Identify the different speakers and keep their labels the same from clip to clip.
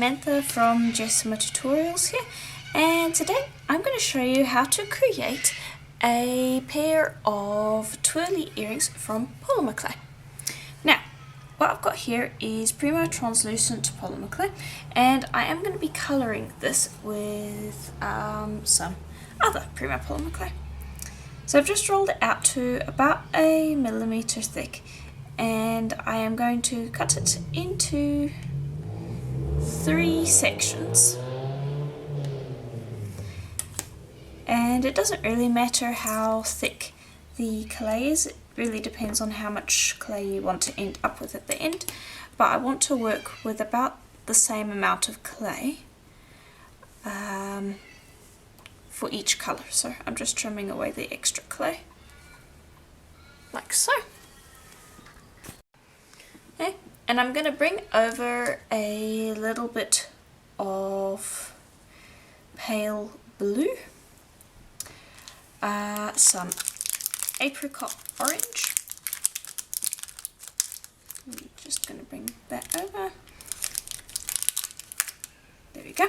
Speaker 1: Samantha from Jessima Tutorials here, and today I'm going to show you how to create a pair of twirly earrings from polymer clay. Now, what I've got here is Primo translucent polymer clay, and I am going to be colouring this with some other Primo polymer clay. So I've just rolled it out to about 1 millimetre thick, and I am going to cut it into 3 sections. And it doesn't really matter how thick the clay is, it really depends on how much clay you want to end up with at the end, but I want to work with about the same amount of clay for each colour. So I'm just trimming away the extra clay, like so. Okay. And I'm going to bring over a little bit of pale blue, some apricot orange. I'm just going to bring that over. There we go.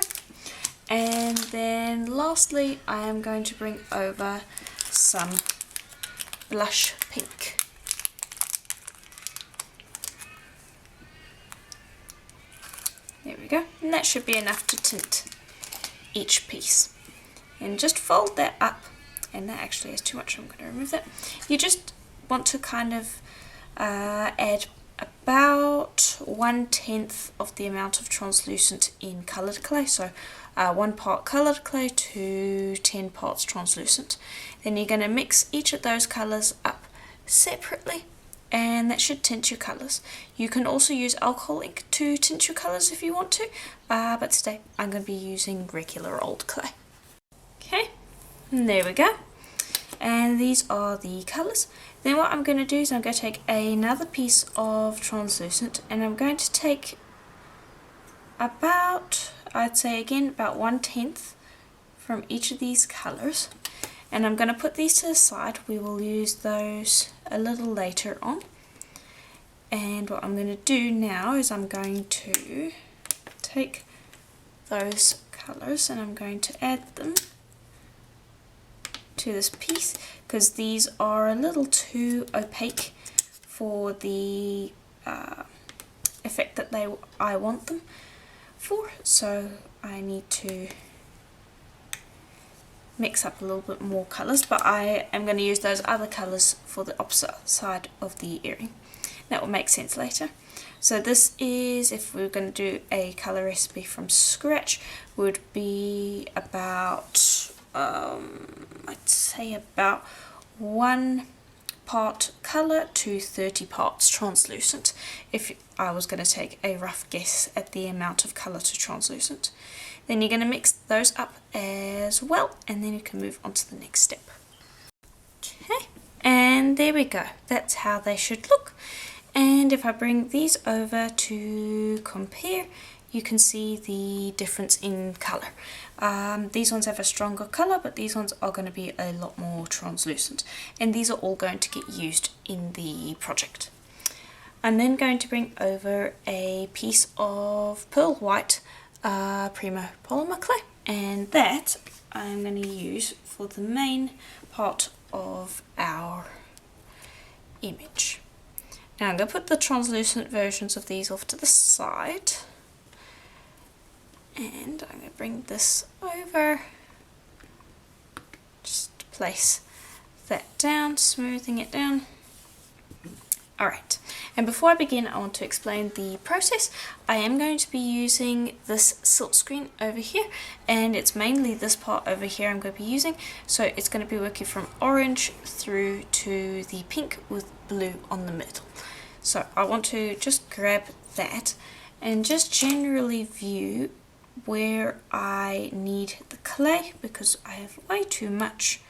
Speaker 1: And then lastly, I am going to bring over some blush pink. There we go, and that should be enough to tint each piece. And just fold that up, and that actually is too much, I'm going to remove that. You just want to kind of add about 1/10 of the amount of translucent in coloured clay, so 1 part coloured clay to 10 parts translucent. Then you're going to mix each of those colours up separately, and that should tint your colours. You can also use alcohol ink to tint your colours if you want to, but today I'm going to be using regular old clay. Okay, and there we go. And these are the colours. Then what I'm going to do is I'm going to take another piece of translucent, and I'm going to take about, I'd say again, about 1/10 from each of these colours. And I'm going to put these to the side. We will use those a little later on. And what I'm going to do now is I'm going to take those colours and I'm going to add them to this piece, because these are a little too opaque for the effect that I want them for. So I need to mix up a little bit more colours, but I am going to use those other colours for the opposite side of the earring. That will make sense later. So this is, if we were going to do a colour recipe from scratch, would be about, I'd say about 1 part colour to 30 parts translucent, if I was going to take a rough guess at the amount of colour to translucent. Then you're going to mix those up as well, and then you can move on to the next step. Okay, and there we go. That's how they should look. And if I bring these over to compare, you can see the difference in colour. These ones have a stronger colour, but these ones are going to be a lot more translucent. And these are all going to get used in the project. I'm then going to bring over a piece of pearl white Primo polymer clay, and that I'm going to use for the main part of our image. Now I'm going to put the translucent versions of these off to the side, and I'm going to bring this over, just place that down, smoothing it down. Alright, and before I begin, I want to explain the process. I am going to be using this silk screen over here, and it's mainly this part over here I'm going to be using. So it's going to be working from orange through to the pink with blue on the middle. So I want to just grab that and just generally view where I need the clay, because I have way too much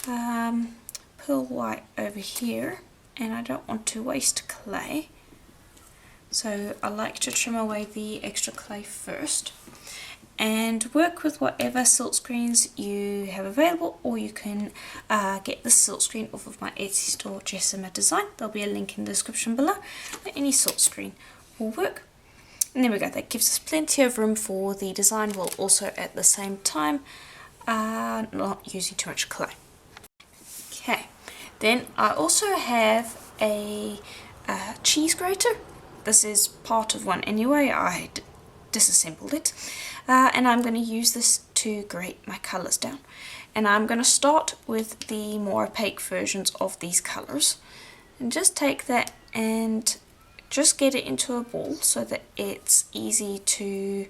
Speaker 1: pearl white over here, and I don't want to waste clay, so I like to trim away the extra clay first and work with whatever silk screens you have available, or you can get the silk screen off of my Etsy store, Jessima Design. There'll be a link in the description below, but any silk screen will work. And there we go, that gives us plenty of room for the design while also at the same time not using too much clay. Okay, then I also have a cheese grater. This is part of one anyway, I disassembled it. And I'm going to use this to grate my colours down. And I'm going to start with the more opaque versions of these colours. And just take that and just get it into a ball so that it's easy to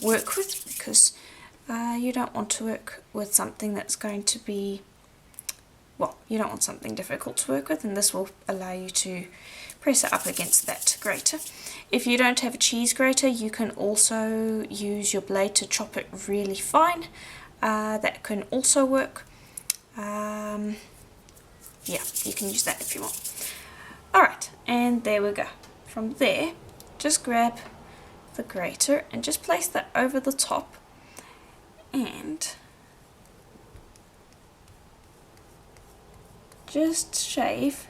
Speaker 1: work with, because you don't want to work with something that's going to be, well, you don't want something difficult to work with, and this will allow you to press it up against that grater. If you don't have a cheese grater, you can also use your blade to chop it really fine. That can also work. Yeah, you can use that if you want. Alright, and there we go. From there, just grab the grater and just place that over the top, and just shave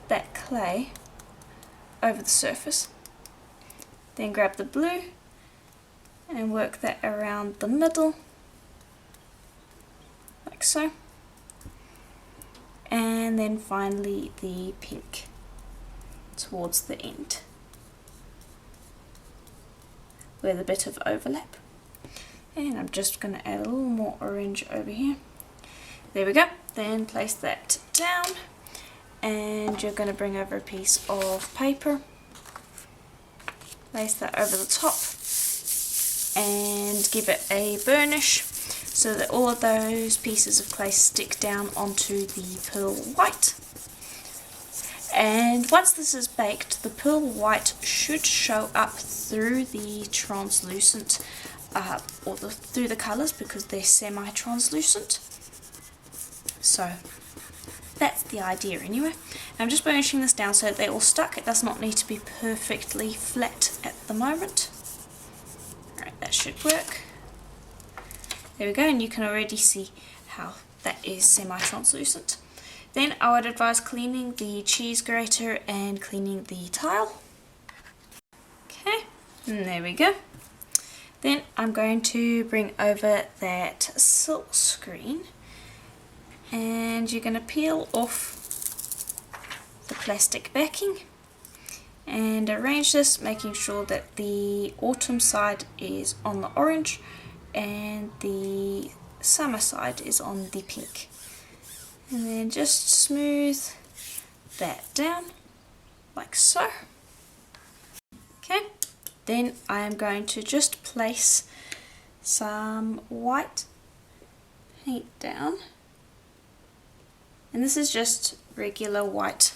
Speaker 1: that clay over the surface. Then grab the blue and work that around the middle, like so. And then finally the pink towards the end, with a bit of overlap. And I'm just going to add a little more orange over here. There we go. Then place that down, and you're going to bring over a piece of paper, place that over the top, and give it a burnish so that all of those pieces of clay stick down onto the pearl white. And once this is baked, the pearl white should show up through the translucent through the colours, because they're semi-translucent. So that's the idea anyway. I'm just burnishing this down so that they're all stuck. It does not need to be perfectly flat at the moment. Alright, that should work. There we go, and you can already see how that is semi-translucent. Then I would advise cleaning the cheese grater and cleaning the tile. Okay, and there we go. Then I'm going to bring over that silk screen, and you're going to peel off the plastic backing and arrange this, making sure that the autumn side is on the orange and the summer side is on the pink. And then just smooth that down like so. Okay, then I am going to just place some white paint down, and this is just regular white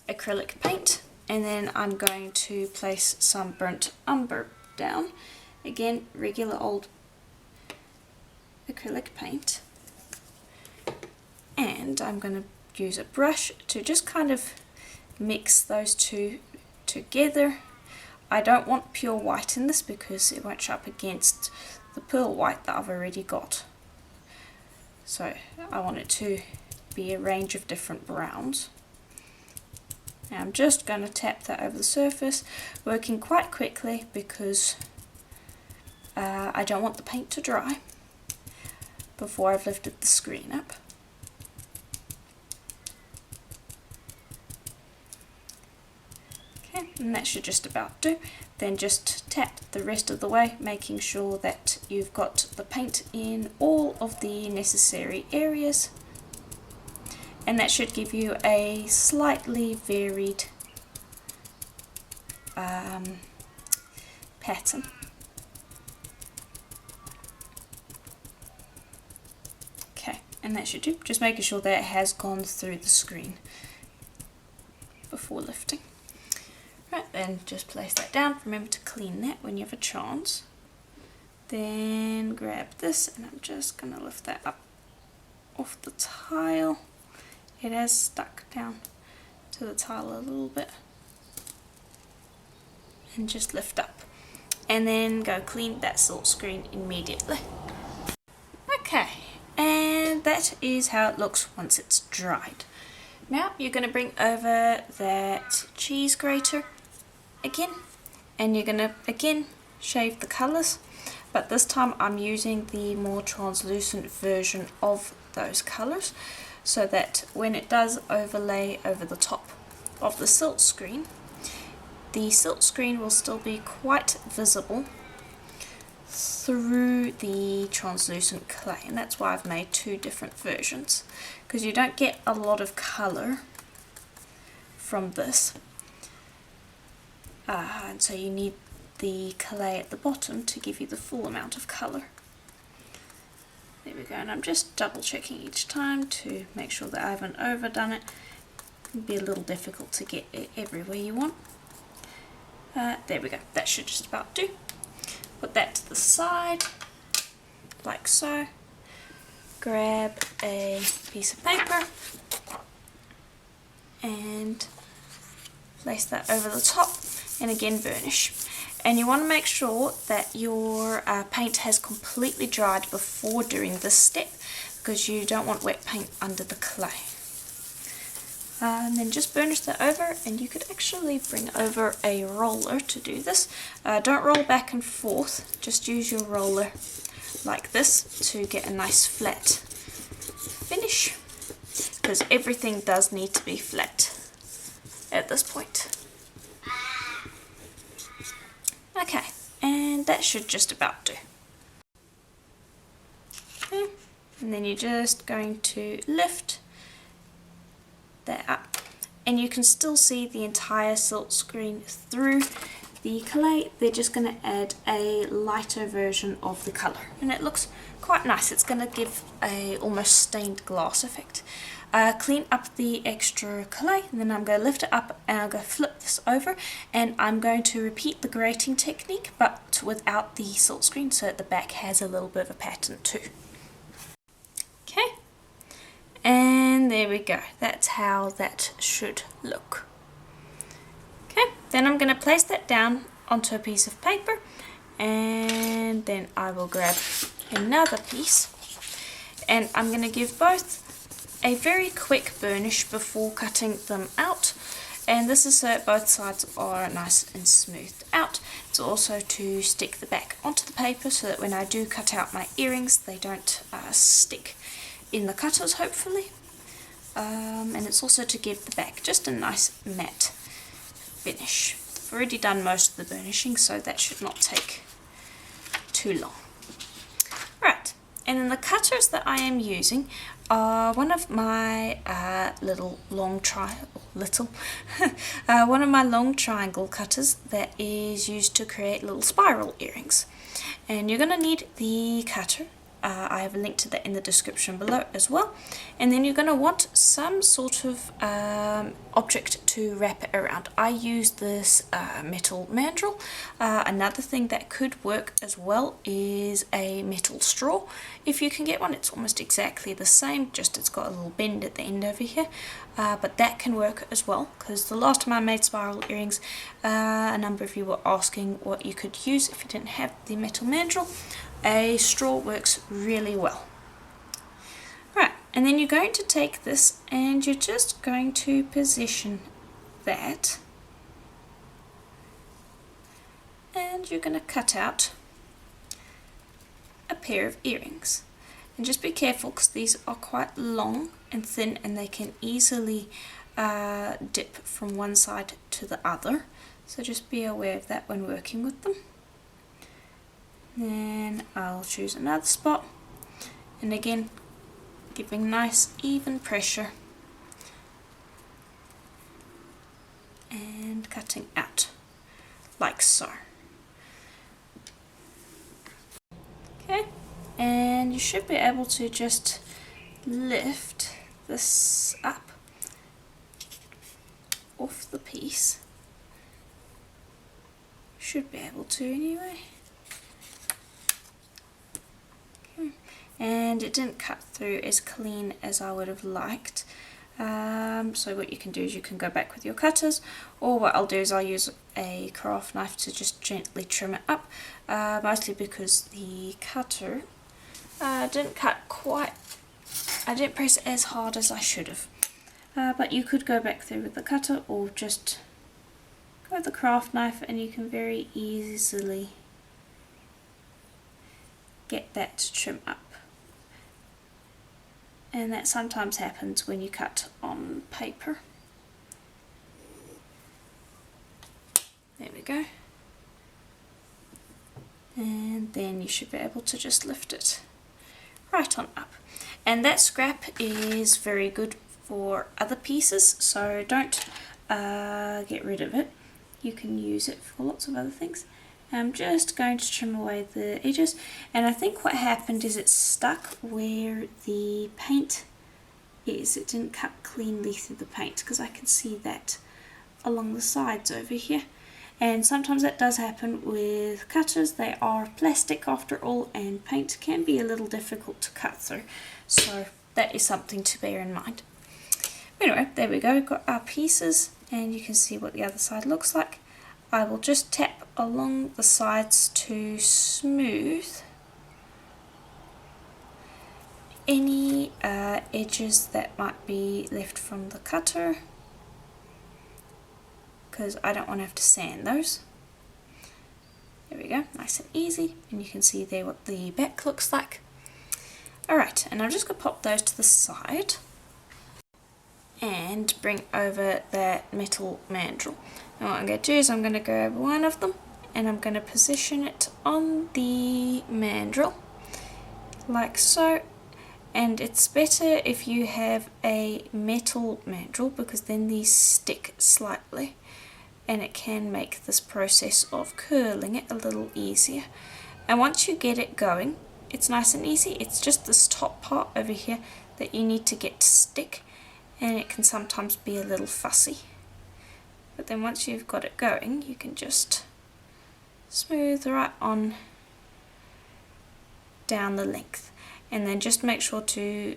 Speaker 1: acrylic paint, and then I'm going to place some burnt umber down, again regular old acrylic paint, and I'm going to use a brush to just kind of mix those two together. I don't want pure white in this because it won't show up against the pearl white that I've already got, so I want it to be a range of different browns. Now I'm just going to tap that over the surface, working quite quickly because I don't want the paint to dry before I've lifted the screen up. Okay, and that should just about do. Then just tap the rest of the way, making sure that you've got the paint in all of the necessary areas, and that should give you a slightly varied pattern. And that should do, just making sure that it has gone through the screen before lifting. Right, then just place that down. Remember to clean that when you have a chance. Then grab this, and I'm just going to lift that up off the tile. It has stuck down to the tile a little bit. And just lift up. And then go clean that silk screen immediately. Okay. And that is how it looks once it's dried. Now you're going to bring over that cheese grater again, and you're going to again shave the colours, but this time I'm using the more translucent version of those colours so that when it does overlay over the top of the silk screen will still be quite visible through the translucent clay. And that's why I've made two different versions, because you don't get a lot of colour from this, and so you need the clay at the bottom to give you the full amount of colour. There we go, and I'm just double checking each time to make sure that I haven't overdone it. It can be a little difficult to get it everywhere you want. There we go, that should just about do. Put that to the side, like so. Grab a piece of paper and place that over the top, and again burnish. And you want to make sure that your paint has completely dried before doing this step, because you don't want wet paint under the clay. And then just burnish that over, and you could actually bring over a roller to do this. Don't roll back and forth, just use your roller like this to get a nice flat finish, because everything does need to be flat at this point. Okay, and that should just about do. Okay. And then you're just going to lift that up, and you can still see the entire silk screen through the clay. They're just going to add a lighter version of the colour, and it looks quite nice. It's going to give a almost stained glass effect. Clean up the extra clay, and then I'm going to lift it up and I'm going to flip this over, and I'm going to repeat the grating technique but without the silk screen, so that the back has a little bit of a pattern too. Okay, and there we go, that's how that should look. Okay, then I'm going to place that down onto a piece of paper, and then I will grab another piece, and I'm going to give both a very quick burnish before cutting them out, and this is so that both sides are nice and smoothed out. It's also to stick the back onto the paper so that when I do cut out my earrings they don't stick in the cutters, hopefully. And it's also to give the back just a nice matte finish. I've already done most of the burnishing, so that should not take too long. Right, and then the cutters that I am using are one of my long triangle cutters that is used to create little spiral earrings. And you're going to need the cutter. I have a link to that in the description below as well. And then you're going to want some sort of object to wrap it around. I use this metal mandrel. Another thing that could work as well is a metal straw. If you can get one, it's almost exactly the same, just it's got a little bend at the end over here. But that can work as well, because the last time I made spiral earrings, a number of you were asking what you could use if you didn't have the metal mandrel. A straw works really well. Right, and then you're going to take this and you're just going to position that, and you're going to cut out a pair of earrings. And just be careful, because these are quite long and thin and they can easily dip from one side to the other, so just be aware of that when working with them. Then I'll choose another spot, and again giving nice even pressure and cutting out like so. Okay, and you should be able to just lift this up off the piece. Should be able to anyway. And it didn't cut through as clean as I would have liked, so what you can do is you can go back with your cutters, or what I'll do is I'll use a craft knife to just gently trim it up, mostly because the cutter didn't cut quite, I didn't press it as hard as I should have. but you could go back through with the cutter or just go with the craft knife, and you can very easily get that to trim up. And that sometimes happens when you cut on paper. There we go. And then you should be able to just lift it right on up. And that scrap is very good for other pieces, so don't get rid of it. You can use it for lots of other things. I'm just going to trim away the edges, and I think what happened is it stuck where the paint is. It didn't cut cleanly through the paint, because I can see that along the sides over here. And sometimes that does happen with cutters. They are plastic after all, and paint can be a little difficult to cut through, so that is something to bear in mind. Anyway, there we go, we've got our pieces, and you can see what the other side looks like. I will just tap along the sides to smooth any edges that might be left from the cutter, because I don't want to have to sand those. There we go, nice and easy, and you can see there what the back looks like. Alright, and I'm just going to pop those to the side and bring over that metal mandrel. Now what I'm going to do is I'm going to grab one of them and I'm going to position it on the mandrel like so. And it's better if you have a metal mandrel, because then these stick slightly and it can make this process of curling it a little easier. And once you get it going, it's nice and easy. It's just this top part over here that you need to get to stick, and it can sometimes be a little fussy. But then once you've got it going, you can just smooth right on down the length, and then just make sure to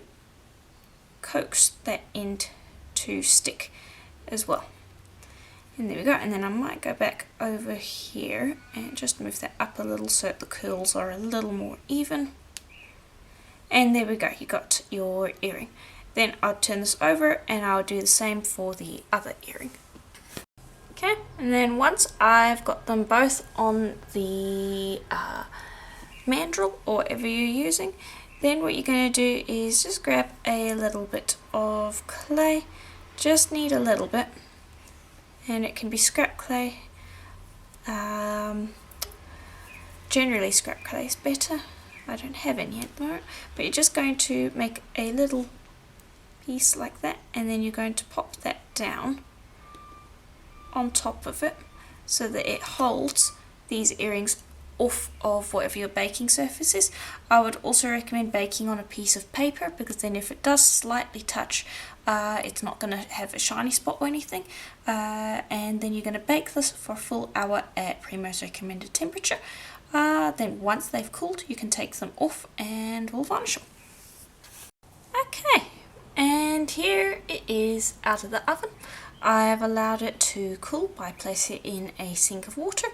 Speaker 1: coax that end to stick as well. And there we go, and then I might go back over here and just move that up a little so that the curls are a little more even. And there we go, you got your earring. Then I'll turn this over and I'll do the same for the other earring. Okay, and then once I've got them both on the mandrel or whatever you're using, then what you're going to do is just grab a little bit of clay. Just need a little bit, and it can be scrap clay. Generally scrap clay is better. I don't have any at the moment, but you're just going to make a little piece like that, and then you're going to pop that down on top of it so that it holds these earrings off of whatever your baking surface is. I would also recommend baking on a piece of paper, because then if it does slightly touch, it's not going to have a shiny spot or anything. And then you're going to bake this for a full hour at Primo's recommended temperature. Then once they've cooled, you can take them off and we'll varnish them. Okay, and here it is out of the oven. I've allowed it to cool by placing it in a sink of water,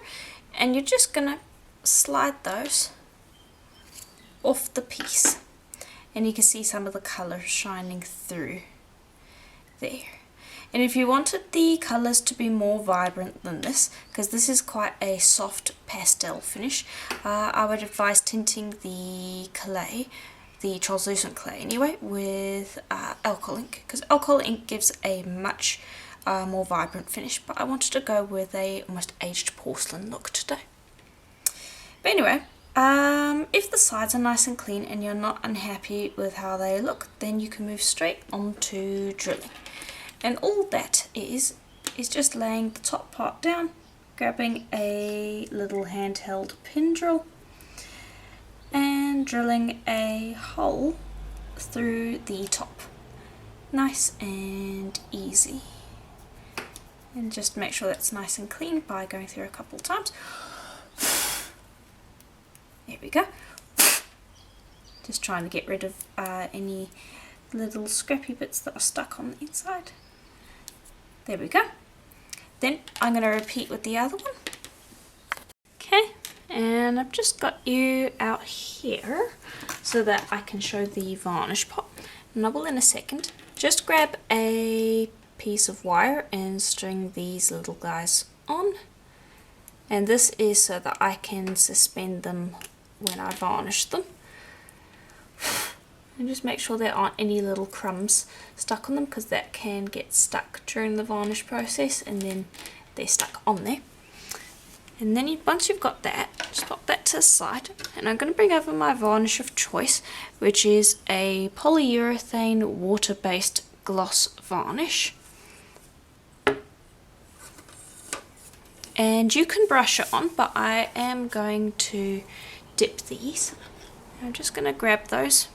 Speaker 1: and you're just going to slide those off the piece, and you can see some of the colour shining through there. And if you wanted the colours to be more vibrant than this, because this is quite a soft pastel finish, I would advise tinting the clay, the translucent clay anyway, with alcohol ink, because alcohol ink gives a much more vibrant finish, but I wanted to go with a almost aged porcelain look today. But anyway, if the sides are nice and clean and you're not unhappy with how they look, then you can move straight on to drilling. And all that is just laying the top part down, grabbing a little handheld pin drill and drilling a hole through the top. Nice and easy. And just make sure that's nice and clean by going through a couple times. There we go. Just trying to get rid of any little scrappy bits that are stuck on the inside. There we go. Then I'm going to repeat with the other one. Okay, and I've just got you out here so that I can show the varnish pot. And I will in a second. just grab a piece of wire and string these little guys on, and this is so that I can suspend them when I varnish them. And just make sure there aren't any little crumbs stuck on them, because that can get stuck during the varnish process and then they're stuck on there. And then once you've got that, just pop that to the side, and I'm going to bring over my varnish of choice, which is a polyurethane water-based gloss varnish. And you can brush it on, but I am going to dip these. I'm just going to grab those,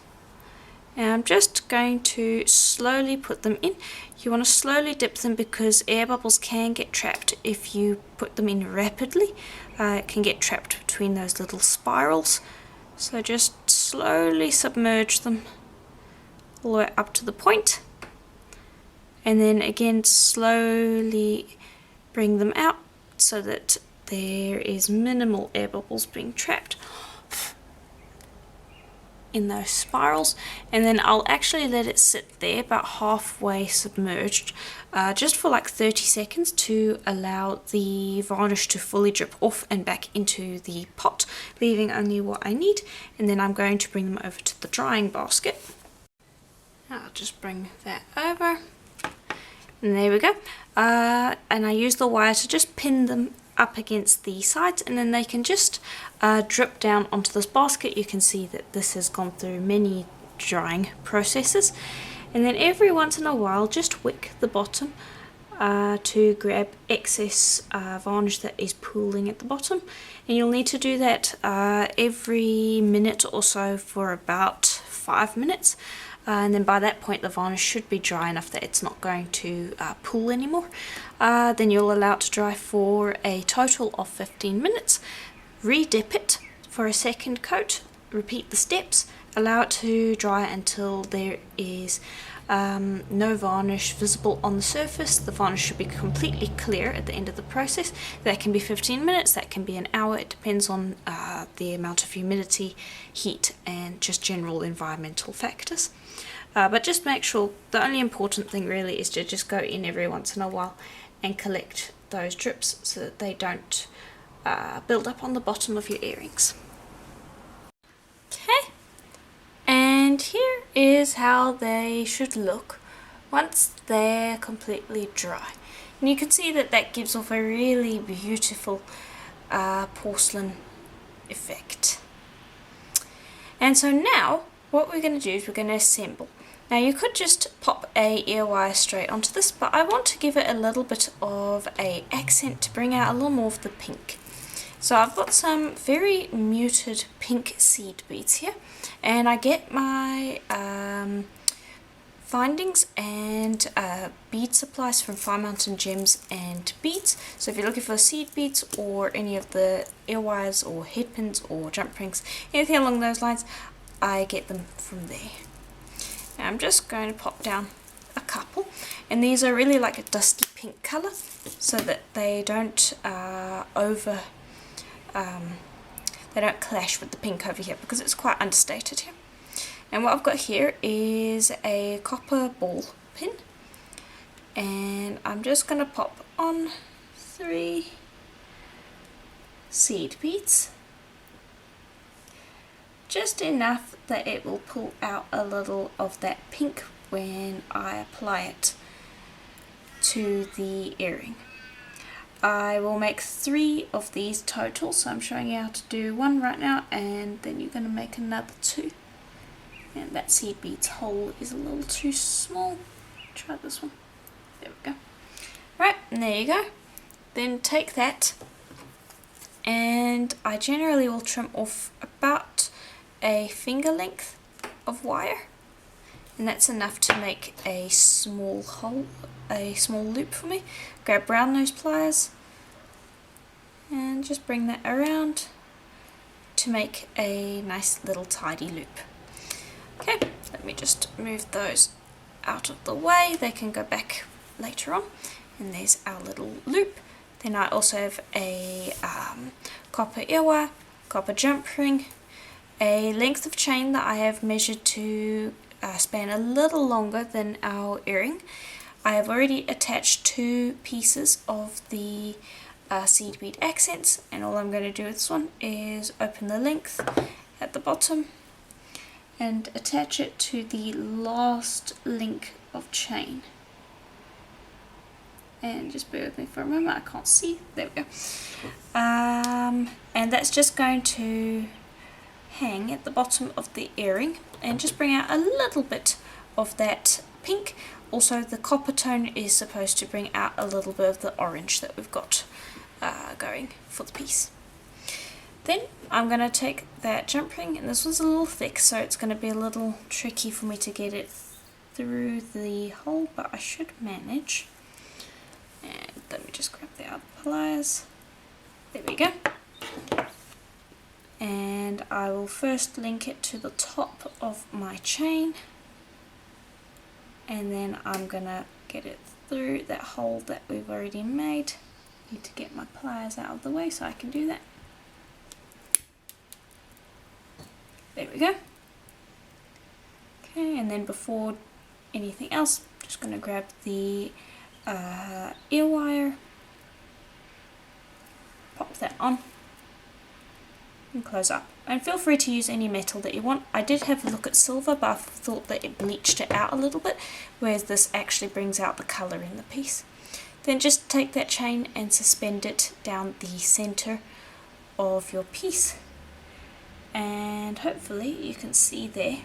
Speaker 1: and I'm just going to slowly put them in. You want to slowly dip them because air bubbles can get trapped if you put them in rapidly. It can get trapped between those little spirals. So just slowly submerge them all the way up to the point, and then again slowly bring them out so that there is minimal air bubbles being trapped in those spirals. And then I'll actually let it sit there about halfway submerged, just for like 30 seconds to allow the varnish to fully drip off and back into the pot, leaving only what I need. And then I'm going to bring them over to the drying basket. I'll just bring that over, and there we go. And I use the wire to just pin them up against the sides, and then they can just drip down onto this basket. You can see that this has gone through many drying processes, and then every once in a while just wick the bottom to grab excess varnish that is pooling at the bottom, and you'll need to do that every minute or so for about 5 minutes. And then by that point the varnish should be dry enough that it's not going to pool anymore. Then you'll allow it to dry for a total of 15 minutes. Re-dip it for a second coat, repeat the steps, allow it to dry until there is no varnish visible on the surface. The varnish should be completely clear at the end of the process. That can be 15 minutes, that can be an hour, it depends on the amount of humidity, heat and just general environmental factors. But just make sure, the only important thing really is to just go in every once in a while and collect those drips so that they don't build up on the bottom of your earrings. Okay, and here is how they should look once they're completely dry. And you can see that that gives off a really beautiful porcelain effect. And so now what we're going to do is we're going to assemble. Now you could just pop a ear wire straight onto this, but I want to give it a little bit of a accent to bring out a little more of the pink. So I've got some very muted pink seed beads here, and I get my findings and bead supplies from Fire Mountain Gems and Beads. So if you're looking for seed beads or any of the ear wires or head pins or jump rings, anything along those lines, I get them from there. Now I'm just going to pop down a couple, and these are really like a dusty pink colour so that they don't they don't clash with the pink over here because it's quite understated here. And what I've got here is a copper ball pin, and I'm just going to pop on 3 seed beads, just enough that it will pull out a little of that pink when I apply it to the earring. I will make 3 of these total, so I'm showing you how to do 1 right now, and then you're going to make another 2. And that seed bead's hole is a little too small. Try this one. There we go. Right, and there you go. Then take that, and I generally will trim off about a finger length of wire, and that's enough to make a small hole, a small loop for me. Grab brown nose pliers and just bring that around to make a nice little tidy loop. Okay, let me just move those out of the way, they can go back later on. And there's our little loop. Then I also have a copper ear wire, copper jump ring, a length of chain that I have measured to span a little longer than our earring. I have already attached 2 pieces of the seed bead accents, and all I'm going to do with this one is open the length at the bottom and attach it to the last link of chain. And just bear with me for a moment, I can't see, there we go. And that's just going to hang at the bottom of the earring and just bring out a little bit of that pink. Also the copper tone is supposed to bring out a little bit of the orange that we've got going for the piece. Then I'm going to take that jump ring, and this one's a little thick, so it's going to be a little tricky for me to get it through the hole, but I should manage. And let me just grab the other pliers. There we go. And I will first link it to the top of my chain, and then I'm going to get it through that hole that we've already made. Need to get my pliers out of the way so I can do that. There we go. Okay, and then before anything else, I'm just going to grab the ear wire, pop that on, and close up. And feel free to use any metal that you want. I did have a look at silver, but I thought that it bleached it out a little bit, whereas this actually brings out the colour in the piece. Then just take that chain and suspend it down the centre of your piece, and hopefully you can see there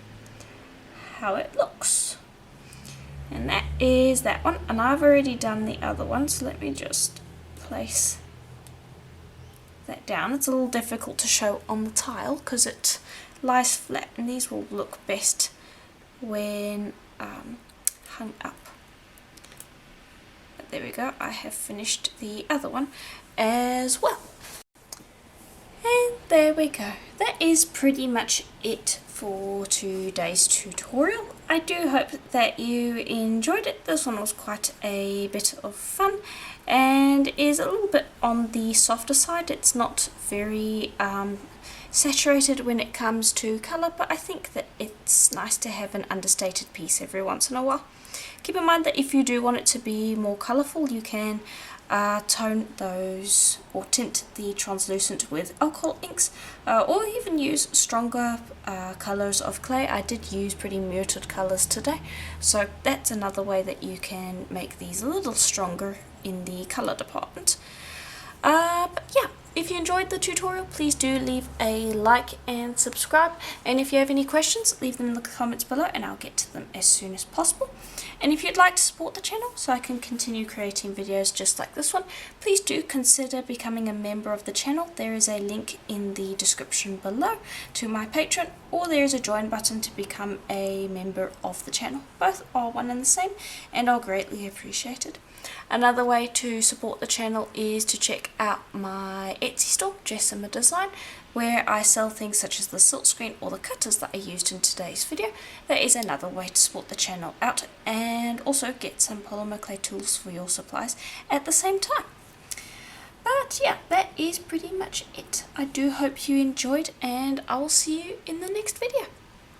Speaker 1: how it looks. And that is that one, and I've already done the other one, so let me just place that down. It's a little difficult to show on the tile because it lies flat, and these will look best when hung up. But there we go, I have finished the other one as well. And there we go. That is pretty much it for today's tutorial. I do hope that you enjoyed it. This one was quite a bit of fun and is a little bit on the softer side. It's not very saturated when it comes to colour, but I think that it's nice to have an understated piece every once in a while. Keep in mind that if you do want it to be more colourful, you can tone those or tint the translucent with alcohol inks, or even use stronger colours of clay. I did use pretty muted colours today, so that's another way that you can make these a little stronger in the colour department. But yeah, if you enjoyed the tutorial, please do leave a like and subscribe, and if you have any questions, leave them in the comments below and I'll get to them as soon as possible. And if you'd like to support the channel so I can continue creating videos just like this one, please do consider becoming a member of the channel. There is a link in the description below to my Patreon, or there is a join button to become a member of the channel. Both are one and the same and are greatly appreciated. Another way to support the channel is to check out my Etsy store, Jessima Design, where I sell things such as the silk screen or the cutters that I used in today's video. That is another way to support the channel out, and also get some polymer clay tools for your supplies at the same time. But yeah, that is pretty much it. I do hope you enjoyed, and I will see you in the next video.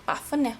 Speaker 1: Bye for now.